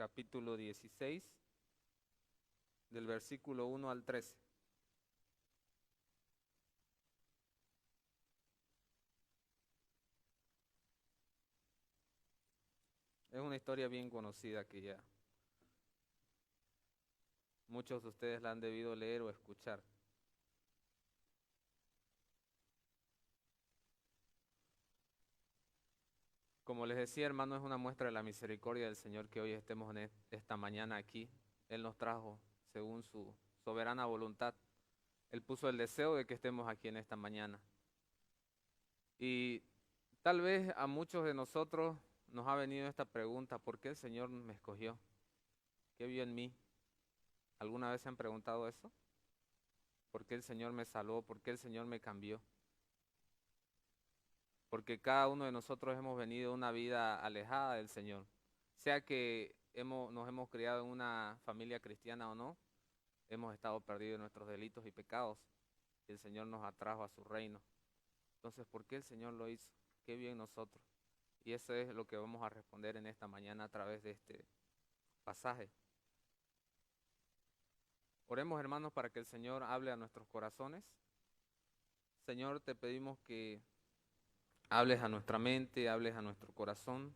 capítulo 16, del versículo 1 al 13. Es una historia bien conocida que ya muchos de ustedes la han debido leer o escuchar. Como les decía, hermano, es una muestra de la misericordia del Señor que hoy estemos en esta mañana aquí. Él nos trajo según su soberana voluntad. Él puso el deseo de que estemos aquí en esta mañana. Y tal vez a muchos de nosotros nos ha venido esta pregunta: ¿por qué el Señor me escogió? ¿Qué vio en mí? ¿Alguna vez se han preguntado eso? ¿Por qué el Señor me salvó? ¿Por qué el Señor me cambió? Porque cada uno de nosotros hemos venido a una vida alejada del Señor. Sea que nos hemos criado en una familia cristiana o no, hemos estado perdidos en nuestros delitos y pecados, y el Señor nos atrajo a su reino. Entonces, ¿por qué el Señor lo hizo? ¿Qué vio en nosotros? Y eso es lo que vamos a responder en esta mañana a través de este pasaje. Oremos, hermanos, para que el Señor hable a nuestros corazones. Señor, te pedimos que hables a nuestra mente, hables a nuestro corazón.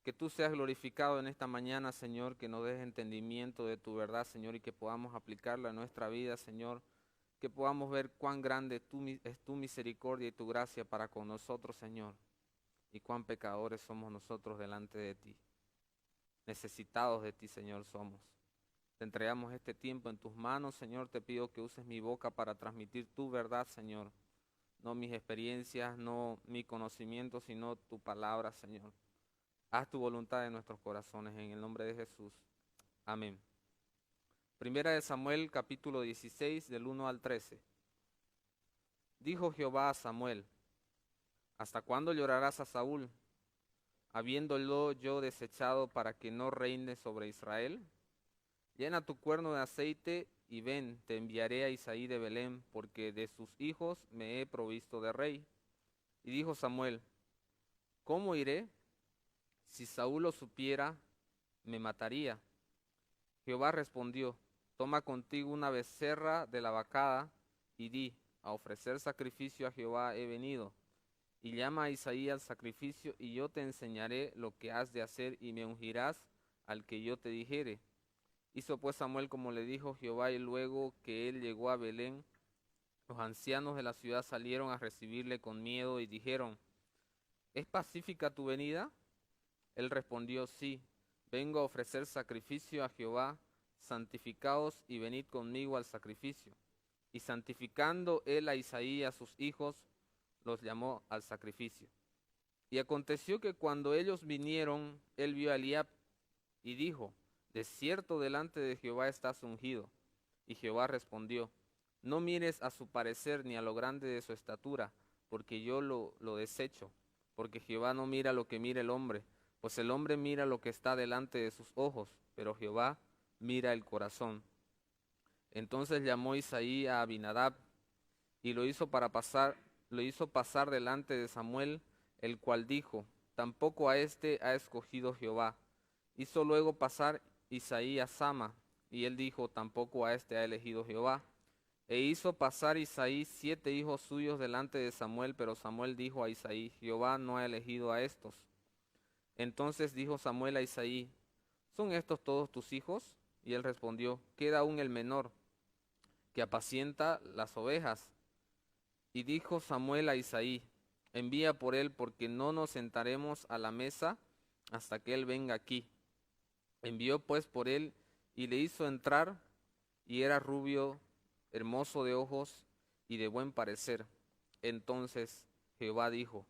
Que tú seas glorificado en esta mañana, Señor, que nos des entendimiento de tu verdad, Señor, y que podamos aplicarla a nuestra vida, Señor. Que podamos ver cuán grande es tu misericordia y tu gracia para con nosotros, Señor, y cuán pecadores somos nosotros delante de ti. Necesitados de ti, Señor, somos. Te entregamos este tiempo en tus manos, Señor. Te pido que uses mi boca para transmitir tu verdad, Señor. No mis experiencias, no mi conocimiento, sino tu palabra, Señor. Haz tu voluntad en nuestros corazones, en el nombre de Jesús. Amén. Primera de Samuel, capítulo 16, del 1 al 13. Dijo Jehová a Samuel: ¿hasta cuándo llorarás a Saúl, habiéndolo yo desechado para que no reine sobre Israel? Llena tu cuerno de aceite y ven, te enviaré a Isaí de Belén, porque de sus hijos me he provisto de rey. Y dijo Samuel: ¿cómo iré? Si Saúl lo supiera, me mataría. Jehová respondió: toma contigo una becerra de la vacada, y di: a ofrecer sacrificio a Jehová he venido. Y llama a Isaí al sacrificio, y yo te enseñaré lo que has de hacer, y me ungirás al que yo te dijere. Hizo pues Samuel como le dijo Jehová, y luego que él llegó a Belén, los ancianos de la ciudad salieron a recibirle con miedo y dijeron: ¿es pacífica tu venida? Él respondió: sí, vengo a ofrecer sacrificio a Jehová, santificaos y venid conmigo al sacrificio. Y santificando él a Isaí y a sus hijos, los llamó al sacrificio. Y aconteció que cuando ellos vinieron, él vio a Eliab y dijo: de cierto delante de Jehová estás ungido. Y Jehová respondió: no mires a su parecer ni a lo grande de su estatura, porque yo lo desecho. Porque Jehová no mira lo que mira el hombre, pues el hombre mira lo que está delante de sus ojos, pero Jehová mira el corazón. Entonces llamó Isaí a Abinadab y lo hizo pasar delante de Samuel, el cual dijo: tampoco a éste ha escogido Jehová. Hizo luego pasar Isaí a Sama, y él dijo: tampoco a éste ha elegido Jehová. E hizo pasar Isaí 7 hijos suyos delante de Samuel, pero Samuel dijo a Isaí: Jehová no ha elegido a estos. Entonces dijo Samuel a Isaí: ¿son estos todos tus hijos? Y él respondió: queda aún el menor, que apacienta las ovejas. Y dijo Samuel a Isaí: envía por él, porque no nos sentaremos a la mesa hasta que él venga aquí. Envió pues por él, y le hizo entrar, y era rubio, hermoso de ojos y de buen parecer. Entonces Jehová dijo: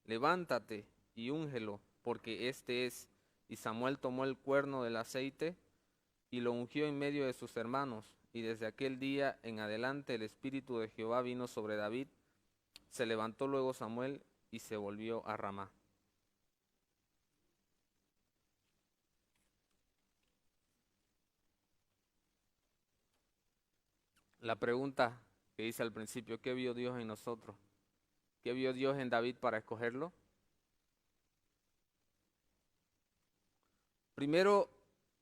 levántate y úngelo, porque este es. Y Samuel tomó el cuerno del aceite y lo ungió en medio de sus hermanos. Y desde aquel día en adelante el espíritu de Jehová vino sobre David. Se levantó luego Samuel y se volvió a Ramá. La pregunta que hice al principio: ¿qué vio Dios en nosotros? ¿Qué vio Dios en David para escogerlo? Primero,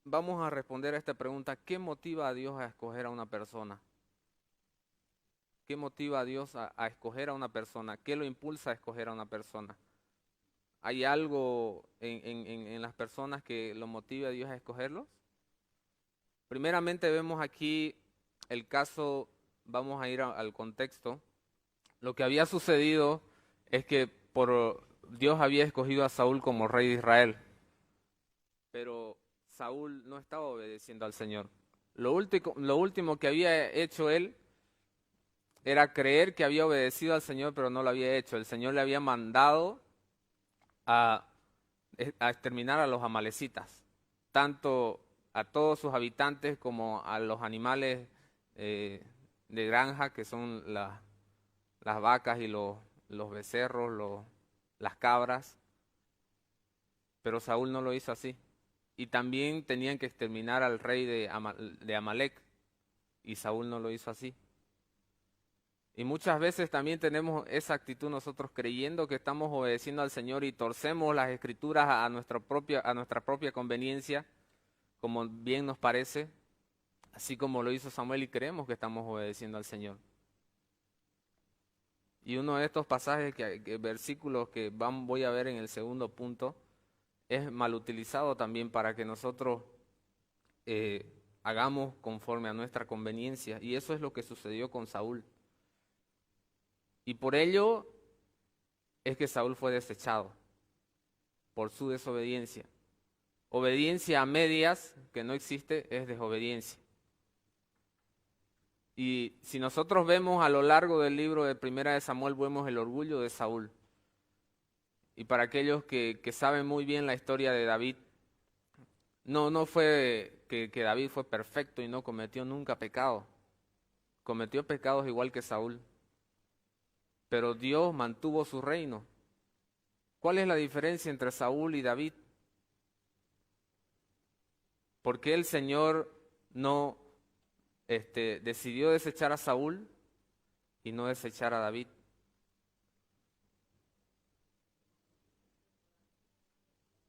vamos a responder a esta pregunta: ¿qué motiva a Dios a escoger a una persona? ¿Qué motiva a Dios a escoger a una persona? ¿Qué lo impulsa a escoger a una persona? ¿Hay algo en las personas que lo motive a Dios a escogerlos? Primeramente vemos aquí el caso, vamos a ir al contexto. Lo que había sucedido es que Dios había escogido a Saúl como rey de Israel, pero Saúl no estaba obedeciendo al Señor. Lo último que había hecho él era creer que había obedecido al Señor, pero no lo había hecho. El Señor le había mandado a, a exterminar a los amalecitas, tanto a todos sus habitantes como a los animales eh, de granja, que son las vacas y los becerros, las cabras. Pero Saúl no lo hizo así. Y también tenían que exterminar al rey de Amalec, y Saúl no lo hizo así. Y muchas veces también tenemos esa actitud nosotros, creyendo que estamos obedeciendo al Señor y torcemos las escrituras a nuestra propia conveniencia, como bien nos parece, así como lo hizo Samuel, y creemos que estamos obedeciendo al Señor. Y uno de estos pasajes, versículos que voy a ver en el segundo punto, es mal utilizado también para que nosotros hagamos conforme a nuestra conveniencia. Y eso es lo que sucedió con Saúl. Y por ello es que Saúl fue desechado, por su desobediencia. Obediencia a medias, que no existe, es desobediencia. Y si nosotros vemos a lo largo del libro de Primera de Samuel, vemos el orgullo de Saúl. Y para aquellos que saben muy bien la historia de David, no fue que David fue perfecto y no cometió nunca pecado. Cometió pecados igual que Saúl. Pero Dios mantuvo su reino. ¿Cuál es la diferencia entre Saúl y David? ¿Por qué el Señor no decidió desechar a Saúl y no desechar a David?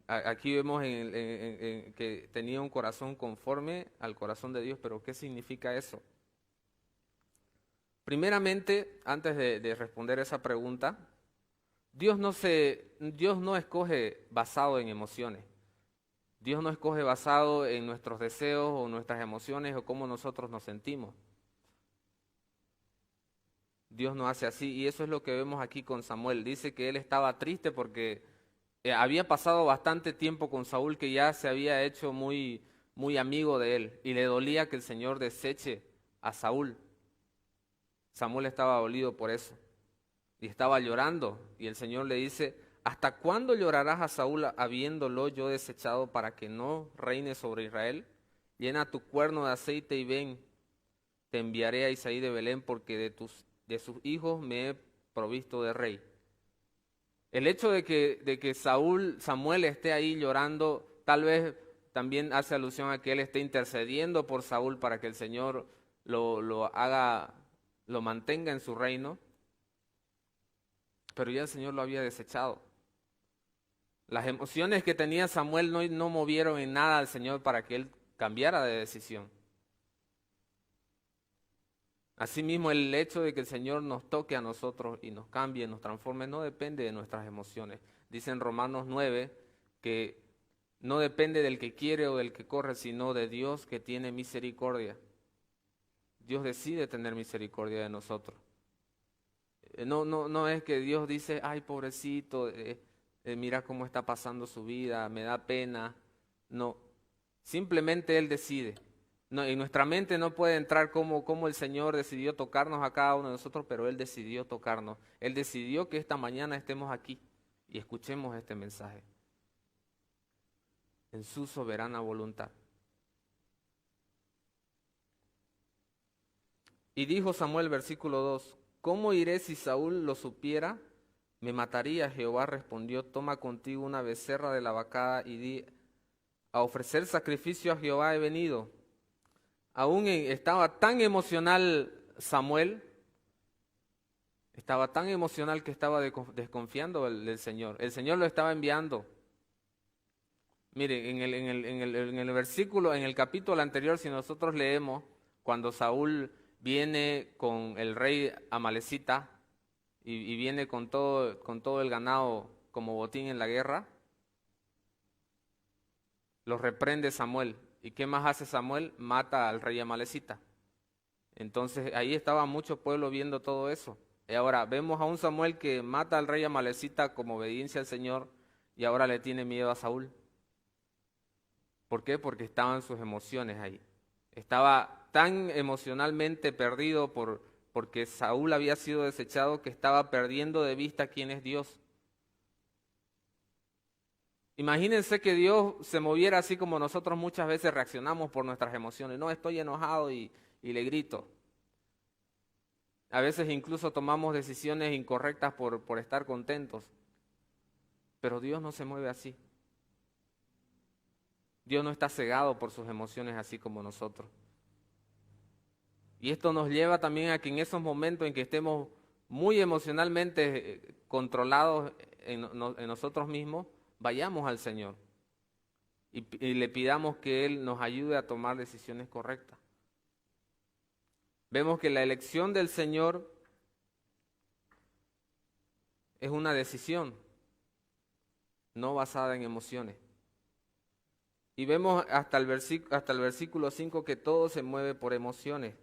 Aquí vemos que tenía un corazón conforme al corazón de Dios, pero ¿qué significa eso? Primeramente, antes de responder esa pregunta, Dios no escoge basado en emociones. Dios no escoge basado en nuestros deseos o nuestras emociones o cómo nosotros nos sentimos. Dios no hace así, y eso es lo que vemos aquí con Samuel. Dice que él estaba triste porque había pasado bastante tiempo con Saúl, que ya se había hecho muy, muy amigo de él, y le dolía que el Señor deseche a Saúl. Samuel estaba dolido por eso y estaba llorando, y el Señor le dice: ¿hasta cuándo llorarás a Saúl habiéndolo yo desechado para que no reine sobre Israel? Llena tu cuerno de aceite y ven, te enviaré a Isaí de Belén, porque de sus hijos me he provisto de rey. El hecho de que Samuel esté ahí llorando, tal vez también hace alusión a que él esté intercediendo por Saúl para que el Señor lo haga, lo mantenga en su reino, pero ya el Señor lo había desechado. Las emociones que tenía Samuel no movieron en nada al Señor para que él cambiara de decisión. Asimismo, el hecho de que el Señor nos toque a nosotros y nos cambie, nos transforme, no depende de nuestras emociones. Dice en Romanos 9 que no depende del que quiere o del que corre, sino de Dios, que tiene misericordia. Dios decide tener misericordia de nosotros. No es que Dios dice: ay, pobrecito, mira cómo está pasando su vida, me da pena. No, simplemente Él decide. No, y nuestra mente no puede entrar como el Señor decidió tocarnos a cada uno de nosotros, pero Él decidió tocarnos. Él decidió que esta mañana estemos aquí y escuchemos este mensaje en su soberana voluntad. Y dijo Samuel, versículo 2: ¿cómo iré si Saúl lo supiera? Me mataría. Jehová respondió: toma contigo una becerra de la vacada y di: a ofrecer sacrificio a Jehová he venido. Aún estaba tan emocional Samuel, estaba tan emocional que estaba desconfiando del Señor. El Señor lo estaba enviando. Mire, en el versículo, en el capítulo anterior, si nosotros leemos, cuando Saúl viene con el rey amalecita y viene con todo el ganado como botín en la guerra, los reprende Samuel. ¿Y qué más hace Samuel? Mata al rey amalecita. Entonces ahí estaba mucho pueblo viendo todo eso. Y ahora vemos a un Samuel que mata al rey amalecita como obediencia al Señor y ahora le tiene miedo a Saúl. ¿Por qué? Porque estaban sus emociones ahí. Estaba tan emocionalmente perdido porque Saúl había sido desechado que estaba perdiendo de vista quién es Dios. Imagínense que Dios se moviera así como nosotros muchas veces reaccionamos por nuestras emociones. No, estoy enojado y le grito. A veces incluso tomamos decisiones incorrectas por estar contentos. Pero Dios no se mueve así. Dios no está cegado por sus emociones así como nosotros. Y esto nos lleva también a que en esos momentos en que estemos muy emocionalmente controlados en nosotros mismos, vayamos al Señor y le pidamos que Él nos ayude a tomar decisiones correctas. Vemos que la elección del Señor es una decisión, no basada en emociones. Y vemos hasta el versículo 5 que todo se mueve por emociones.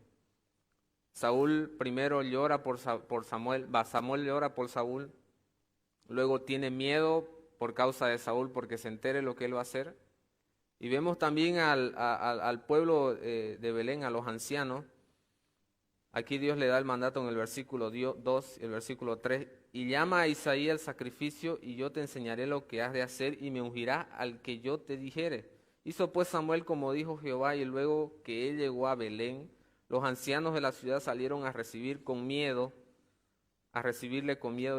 Saúl primero llora por Samuel, Samuel llora por Saúl, luego tiene miedo por causa de Saúl porque se entere lo que él va a hacer. Y vemos también al pueblo de Belén, a los ancianos. Aquí Dios le da el mandato en el versículo 2 y el versículo 3. Y llama a Isaí al sacrificio y yo te enseñaré lo que has de hacer y me ungirá al que yo te dijere. Hizo pues Samuel como dijo Jehová y luego que él llegó a Belén, los ancianos de la ciudad salieron a recibirle con miedo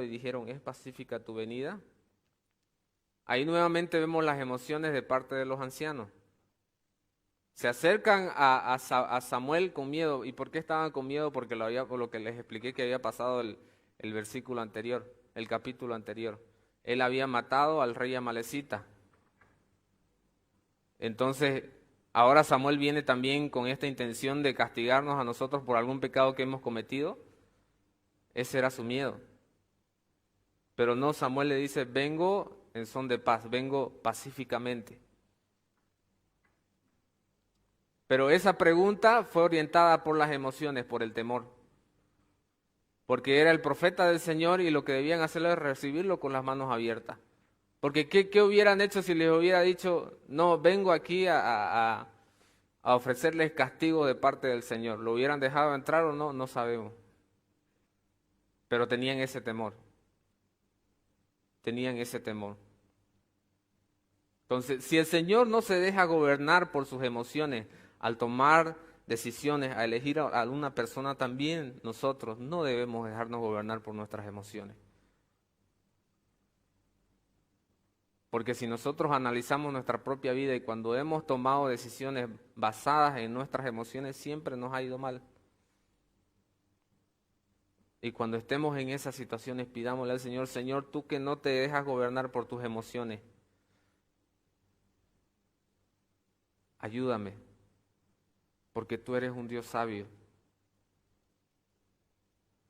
y dijeron, ¿es pacífica tu venida? Ahí nuevamente vemos las emociones de parte de los ancianos. Se acercan a Samuel con miedo. ¿Y por qué estaban con miedo? Porque por lo que les expliqué que había pasado el versículo anterior, el capítulo anterior. Él había matado al rey amalecita. Entonces, ahora Samuel viene también con esta intención de castigarnos a nosotros por algún pecado que hemos cometido. Ese era su miedo. Pero no, Samuel le dice, vengo en son de paz, vengo pacíficamente. Pero esa pregunta fue orientada por las emociones, por el temor. Porque era el profeta del Señor y lo que debían hacerlo es recibirlo con las manos abiertas. Porque ¿qué hubieran hecho si les hubiera dicho, no, vengo aquí a ofrecerles castigo de parte del Señor? ¿Lo hubieran dejado entrar o no? No sabemos. Pero tenían ese temor. Tenían ese temor. Entonces, si el Señor no se deja gobernar por sus emociones, al tomar decisiones, a elegir a una persona, también nosotros no debemos dejarnos gobernar por nuestras emociones. Porque si nosotros analizamos nuestra propia vida y cuando hemos tomado decisiones basadas en nuestras emociones, siempre nos ha ido mal. Y cuando estemos en esas situaciones, pidámosle al Señor, Señor, tú que no te dejas gobernar por tus emociones, ayúdame, porque tú eres un Dios sabio.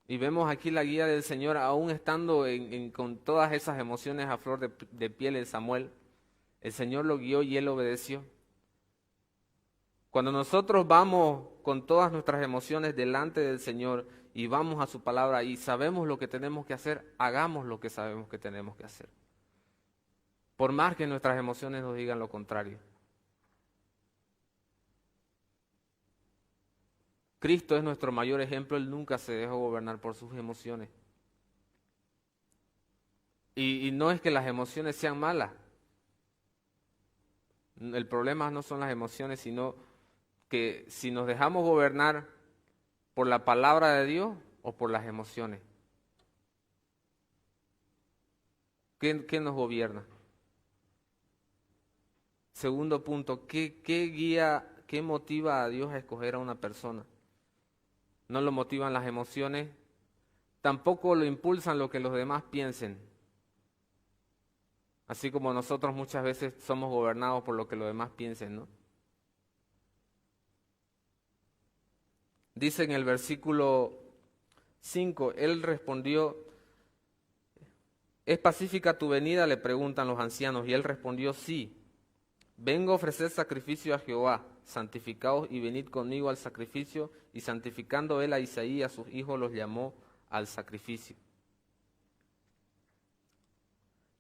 Y vemos aquí la guía del Señor, aún estando con todas esas emociones a flor de piel en Samuel, el Señor lo guió y él obedeció. Cuando nosotros vamos con todas nuestras emociones delante del Señor y vamos a su palabra y sabemos lo que tenemos que hacer, hagamos lo que sabemos que tenemos que hacer. Por más que nuestras emociones nos digan lo contrario. Cristo es nuestro mayor ejemplo, Él nunca se dejó gobernar por sus emociones. Y no es que las emociones sean malas. El problema no son las emociones, sino que si nos dejamos gobernar por la palabra de Dios o por las emociones. ¿Qué nos gobierna? Segundo punto, ¿qué guía, qué motiva a Dios a escoger a una persona? No lo motivan las emociones, tampoco lo impulsan lo que los demás piensen. Así como nosotros muchas veces somos gobernados por lo que los demás piensen, ¿no? Dice en el versículo 5, él respondió, ¿es pacífica tu venida?, le preguntan los ancianos, y él respondió, sí, vengo a ofrecer sacrificio a Jehová, santificaos y venid conmigo al sacrificio, y santificando él a Isaí y a sus hijos los llamó al sacrificio.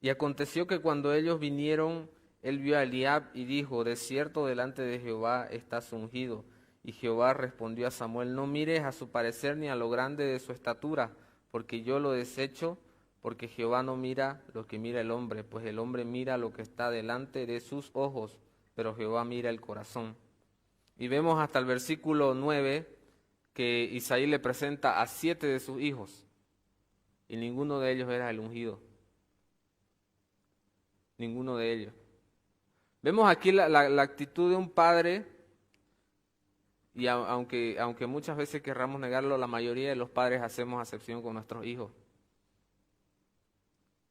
Y aconteció que cuando ellos vinieron, él vio a Eliab y dijo, de cierto delante de Jehová estás ungido. Y Jehová respondió a Samuel, no mires a su parecer ni a lo grande de su estatura, porque yo lo desecho, porque Jehová no mira lo que mira el hombre, pues el hombre mira lo que está delante de sus ojos, pero Jehová mira el corazón. Y vemos hasta el versículo 9 que Isaí le presenta a 7 de sus hijos, y ninguno de ellos era el ungido. Ninguno de ellos. Vemos aquí la actitud de un padre, y aunque muchas veces querramos negarlo, la mayoría de los padres hacemos acepción con nuestros hijos.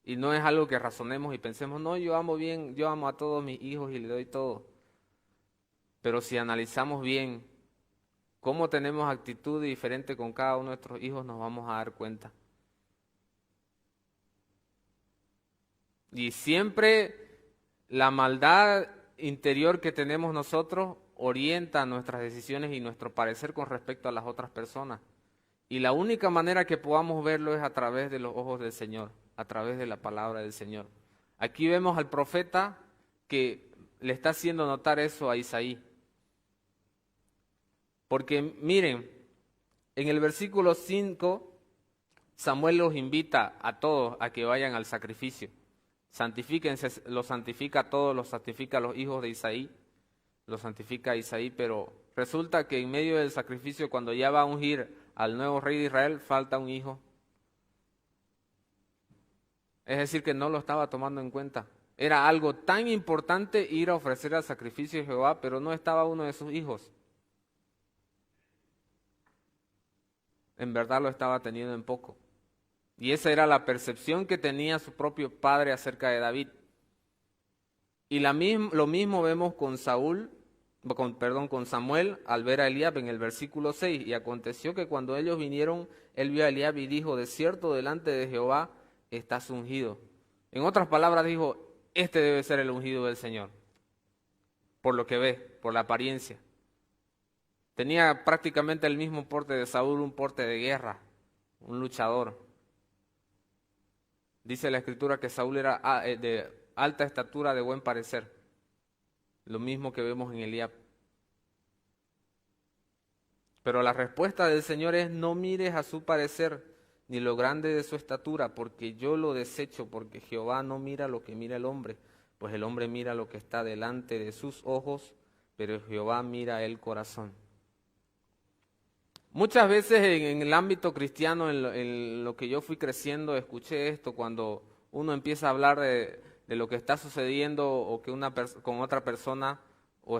Y no es algo que razonemos y pensemos, no, yo amo bien, yo amo a todos mis hijos y le doy todo. Pero si analizamos bien cómo tenemos actitud diferente con cada uno de nuestros hijos, nos vamos a dar cuenta. Y siempre la maldad interior que tenemos nosotros orienta nuestras decisiones y nuestro parecer con respecto a las otras personas. Y la única manera que podamos verlo es a través de los ojos del Señor, a través de la palabra del Señor. Aquí vemos al profeta que le está haciendo notar eso a Isaí. Porque miren, en el versículo 5, Samuel los invita a todos a que vayan al sacrificio. Santifíquense, los santifica a todos, los santifica a los hijos de Isaí, los santifica a Isaí, pero resulta que en medio del sacrificio, cuando ya va a ungir al nuevo rey de Israel, falta un hijo. Es decir, que no lo estaba tomando en cuenta. Era algo tan importante ir a ofrecer al sacrificio de Jehová, pero no estaba uno de sus hijos. En verdad lo estaba teniendo en poco. Y esa era la percepción que tenía su propio padre acerca de David. Y lo mismo vemos con con Samuel al ver a Eliab en el versículo 6. Y aconteció que cuando ellos vinieron, él vio a Eliab y dijo, de cierto delante de Jehová estás ungido. En otras palabras dijo, este debe ser el ungido del Señor. Por lo que ve, por la apariencia. Tenía prácticamente el mismo porte de Saúl, un porte de guerra, un luchador. Dice la Escritura que Saúl era de alta estatura, de buen parecer. Lo mismo que vemos en Eliab. Pero la respuesta del Señor es, no mires a su parecer, ni lo grande de su estatura, porque yo lo desecho, porque Jehová no mira lo que mira el hombre, pues el hombre mira lo que está delante de sus ojos, pero Jehová mira el corazón. Muchas veces en el ámbito cristiano, en lo que yo fui creciendo, escuché esto cuando uno empieza a hablar de lo que está sucediendo o que con otra persona no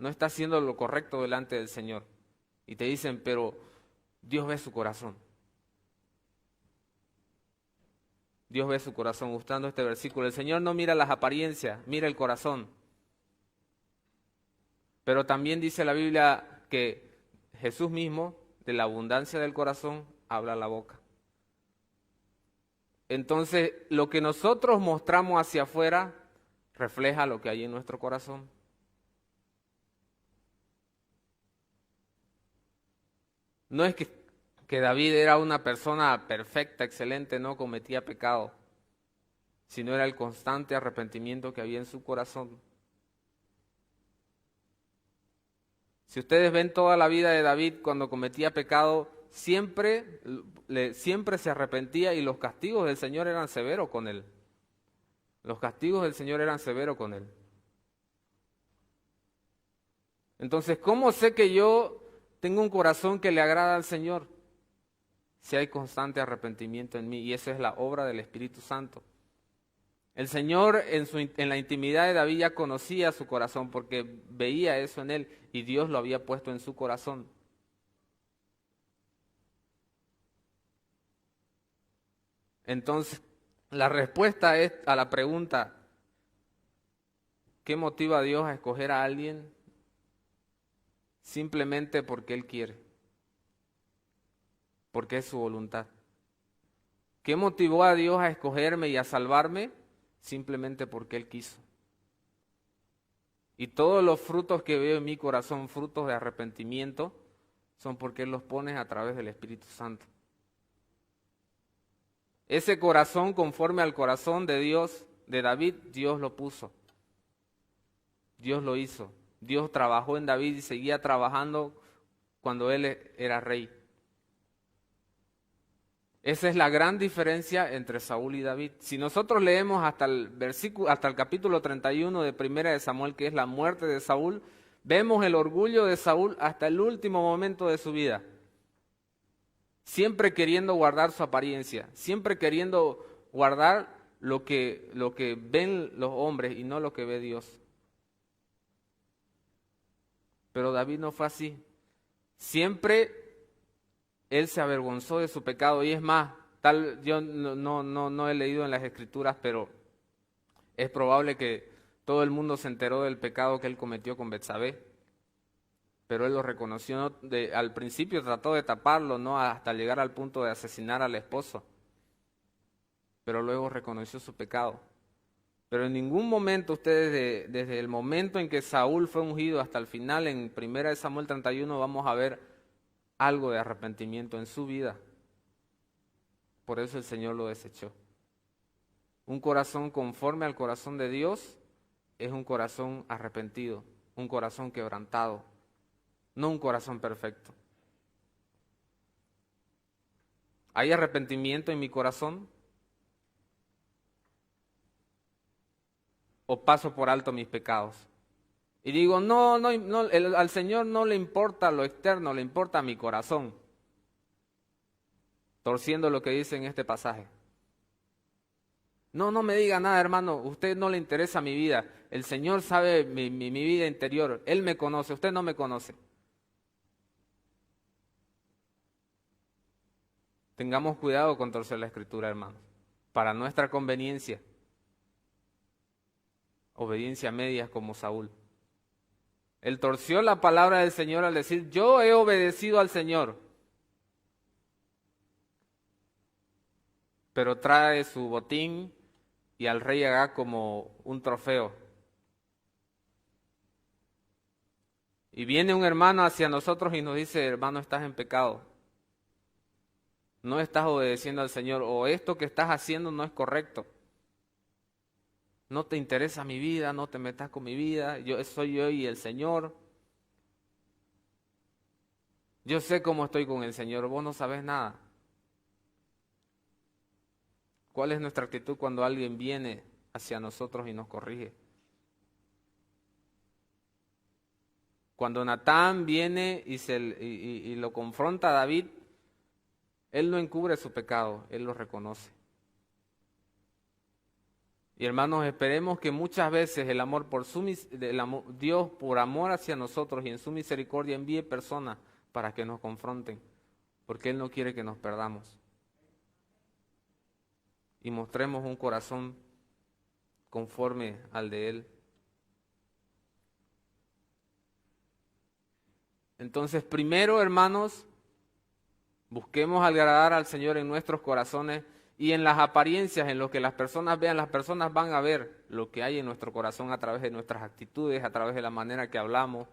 está haciendo lo correcto delante del Señor. Y te dicen, pero Dios ve su corazón. Dios ve su corazón, gustando este versículo. El Señor no mira las apariencias, mira el corazón. Pero también dice la Biblia que Jesús mismo, de la abundancia del corazón, habla la boca. Entonces, lo que nosotros mostramos hacia afuera refleja lo que hay en nuestro corazón. No es que David era una persona perfecta, excelente, no cometía pecado, sino era el constante arrepentimiento que había en su corazón. Si ustedes ven toda la vida de David, cuando cometía pecado, siempre se arrepentía y los castigos del Señor eran severos con él. Los castigos del Señor eran severos con él. Entonces, ¿cómo sé que yo tengo un corazón que le agrada al Señor? Si hay constante arrepentimiento en mí, y esa es la obra del Espíritu Santo. El Señor en la intimidad de David ya conocía su corazón porque veía eso en él y Dios lo había puesto en su corazón. Entonces, La respuesta es a la pregunta, ¿qué motiva a Dios a escoger a alguien? Simplemente porque Él quiere, porque es su voluntad. ¿Qué motivó a Dios a escogerme y a salvarme? Simplemente porque Él quiso. Y todos los frutos que veo en mi corazón, frutos de arrepentimiento, son porque Él los pone a través del Espíritu Santo. Ese corazón conforme al corazón de Dios, de David, Dios lo puso. Dios lo hizo. Dios trabajó en David y seguía trabajando cuando él era rey. Esa es la gran diferencia entre Saúl y David. Si nosotros leemos hasta el capítulo 31 de Primera de Samuel, que es la muerte de Saúl, vemos el orgullo de Saúl hasta el último momento de su vida. Siempre queriendo guardar su apariencia, siempre queriendo guardar lo que ven los hombres y no lo que ve Dios. Pero David no fue así. Siempre él se avergonzó de su pecado, y es más, yo no he leído en las Escrituras, pero es probable que todo el mundo se enteró del pecado que él cometió con Betsabé, pero él lo reconoció. Al principio trató de taparlo, no hasta llegar al punto de asesinar al esposo, pero luego reconoció su pecado. Pero en ningún momento ustedes, desde el momento en que Saúl fue ungido hasta el final, en 1 Samuel 31, vamos a ver algo de arrepentimiento en su vida. Por eso el Señor lo desechó. Un corazón conforme al corazón de Dios es un corazón arrepentido, un corazón quebrantado, no un corazón perfecto. ¿Hay arrepentimiento en mi corazón? ¿O paso por alto mis pecados? Y digo, al Señor no le importa lo externo, le importa mi corazón. Torciendo lo que dice en este pasaje. No me diga nada, hermano, usted no le interesa mi vida. El Señor sabe mi vida interior, Él me conoce, usted no me conoce. Tengamos cuidado con torcer la Escritura, hermanos, para nuestra conveniencia. Obediencia a medias como Saúl. Él torció la palabra del Señor al decir, yo he obedecido al Señor. Pero trae su botín y al rey Agag como un trofeo. Y viene un hermano hacia nosotros y nos dice, hermano, estás en pecado. No estás obedeciendo al Señor, o esto que estás haciendo no es correcto. No te interesa mi vida, no te metas con mi vida, soy yo y el Señor. Yo sé cómo estoy con el Señor, vos no sabes nada. ¿Cuál es nuestra actitud cuando alguien viene hacia nosotros y nos corrige? Cuando Natán viene y lo confronta a David, él no encubre su pecado, él lo reconoce. Y hermanos, esperemos que muchas veces Dios por amor hacia nosotros y en su misericordia envíe personas para que nos confronten, porque Él no quiere que nos perdamos. Y mostremos un corazón conforme al de Él. Entonces, primero, hermanos, busquemos agradar al Señor en nuestros corazones y en las apariencias, en lo que las personas vean. Las personas van a ver lo que hay en nuestro corazón a través de nuestras actitudes, a través de la manera que hablamos.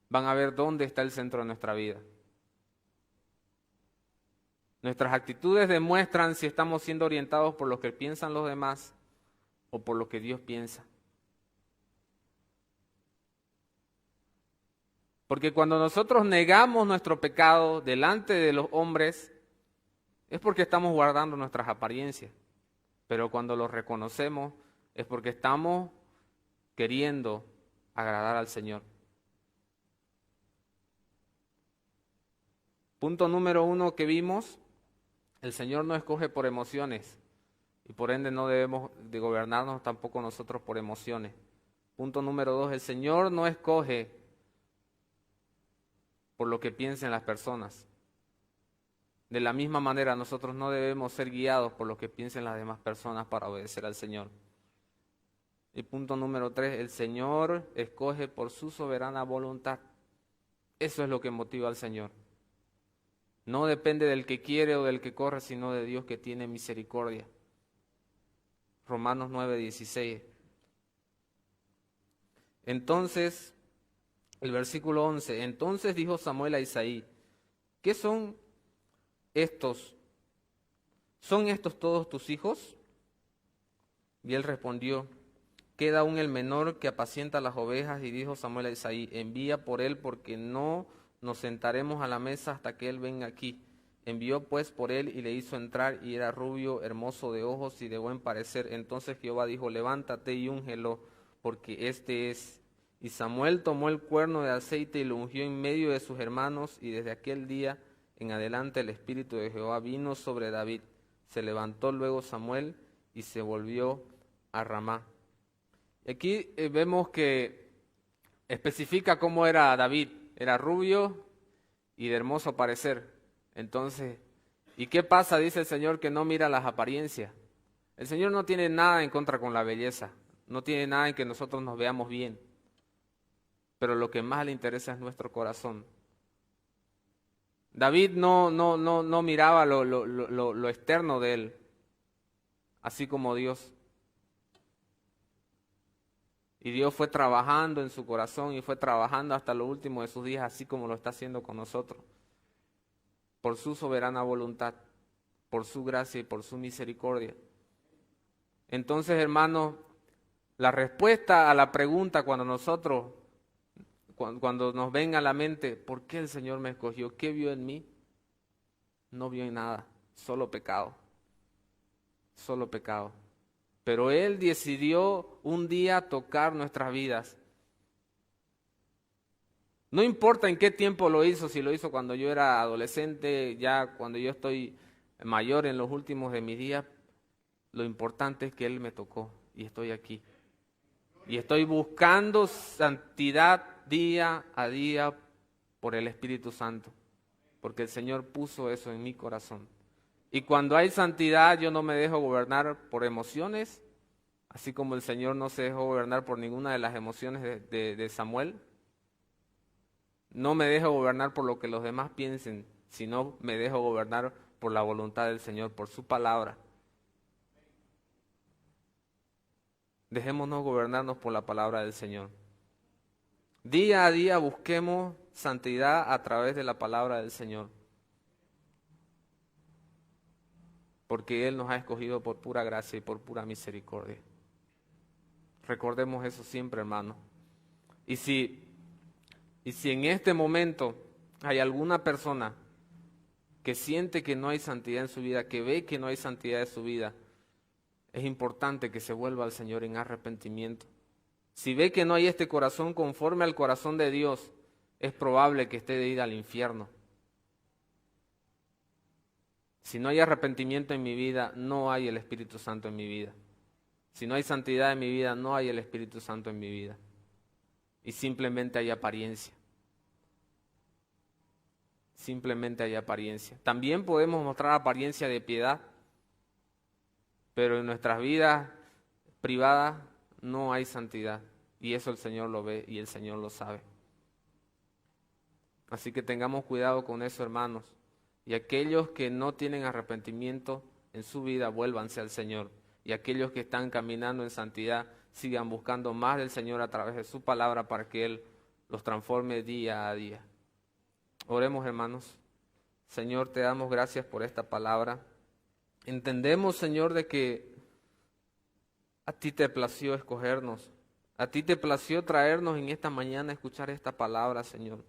Van a ver dónde está el centro de nuestra vida. Nuestras actitudes demuestran si estamos siendo orientados por lo que piensan los demás o por lo que Dios piensa. Porque cuando nosotros negamos nuestro pecado delante de los hombres, es porque estamos guardando nuestras apariencias. Pero cuando lo reconocemos, es porque estamos queriendo agradar al Señor. Punto número 1 que vimos, el Señor no escoge por emociones y por ende no debemos de gobernarnos tampoco nosotros por emociones. Punto número 2, el Señor no escoge por lo que piensen las personas. De la misma manera, nosotros no debemos ser guiados por lo que piensen las demás personas para obedecer al Señor. Y punto número 3, el Señor escoge por su soberana voluntad. Eso es lo que motiva al Señor. No depende del que quiere o del que corre, sino de Dios que tiene misericordia. Romanos 9:16. Entonces, el versículo 11, entonces dijo Samuel a Isaí, ¿qué son estos? ¿Son estos todos tus hijos? Y él respondió, queda aún el menor que apacienta las ovejas. Y dijo Samuel a Isaí, envía por él, porque no nos sentaremos a la mesa hasta que él venga aquí. Envió pues por él y le hizo entrar, y era rubio, hermoso de ojos y de buen parecer. Entonces Jehová dijo, levántate y úngelo, porque este es. Y Samuel tomó el cuerno de aceite y lo ungió en medio de sus hermanos, y desde aquel día en adelante el Espíritu de Jehová vino sobre David. Se levantó luego Samuel y se volvió a Ramá. Aquí vemos que especifica cómo era David. Era rubio y de hermoso parecer. Entonces, ¿y qué pasa? Dice el Señor que no mira las apariencias. El Señor no tiene nada en contra con la belleza. No tiene nada en que nosotros nos veamos bien. Pero lo que más le interesa es nuestro corazón. David no miraba lo externo de él, así como Dios. Y Dios fue trabajando en su corazón y fue trabajando hasta lo último de sus días, así como lo está haciendo con nosotros. Por su soberana voluntad, por su gracia y por su misericordia. Entonces, hermanos, la respuesta a la pregunta cuando nos venga a la mente, ¿por qué el Señor me escogió? ¿Qué vio en mí? No vio en nada, solo pecado. Solo pecado. Pero Él decidió un día tocar nuestras vidas. No importa en qué tiempo lo hizo, si lo hizo cuando yo era adolescente, ya cuando yo estoy mayor en los últimos de mis días, lo importante es que Él me tocó y estoy aquí. Y estoy buscando santidad día a día por el Espíritu Santo, porque el Señor puso eso en mi corazón. Y cuando hay santidad, yo no me dejo gobernar por emociones, así como el Señor no se dejó gobernar por ninguna de las emociones de Samuel. No me dejo gobernar por lo que los demás piensen, sino me dejo gobernar por la voluntad del Señor, por su palabra. Dejémonos gobernarnos por la palabra del Señor. Día a día busquemos santidad a través de la palabra del Señor. Porque Él nos ha escogido por pura gracia y por pura misericordia. Recordemos eso siempre, hermano. Y si en este momento hay alguna persona que siente que no hay santidad en su vida, que ve que no hay santidad en su vida, es importante que se vuelva al Señor en arrepentimiento. Si ve que no hay este corazón conforme al corazón de Dios, es probable que esté de ida al infierno. Si no hay arrepentimiento en mi vida, no hay el Espíritu Santo en mi vida. Si no hay santidad en mi vida, no hay el Espíritu Santo en mi vida. Y simplemente hay apariencia. Simplemente hay apariencia. También podemos mostrar apariencia de piedad, pero en nuestras vidas privadas no hay santidad. Y eso el Señor lo ve y el Señor lo sabe. Así que tengamos cuidado con eso, hermanos. Y aquellos que no tienen arrepentimiento en su vida, vuélvanse al Señor. Y aquellos que están caminando en santidad, sigan buscando más del Señor a través de su palabra para que Él los transforme día a día. Oremos, hermanos. Señor, te damos gracias por esta palabra. Entendemos, Señor, de que a ti te plació escogernos. A ti te plació traernos en esta mañana a escuchar esta palabra, Señor.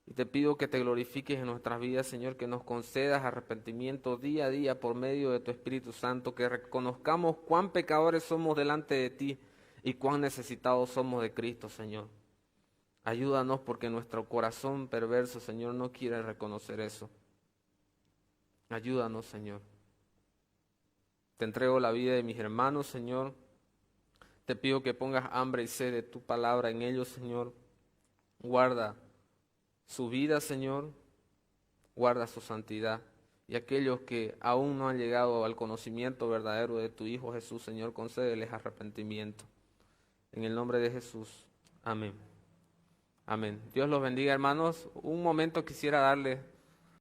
Y te pido que te glorifiques en nuestras vidas, Señor, que nos concedas arrepentimiento día a día por medio de tu Espíritu Santo, que reconozcamos cuán pecadores somos delante de ti y cuán necesitados somos de Cristo, Señor. Ayúdanos porque nuestro corazón perverso, Señor, no quiere reconocer eso. Ayúdanos, Señor. Te entrego la vida de mis hermanos, Señor. Te pido que pongas hambre y sed de tu palabra en ellos, Señor. Guarda su vida, Señor. Guarda su santidad. Y aquellos que aún no han llegado al conocimiento verdadero de tu Hijo Jesús, Señor, concédeles arrepentimiento. En el nombre de Jesús. Amén. Amén. Dios los bendiga, hermanos. Un momento quisiera darle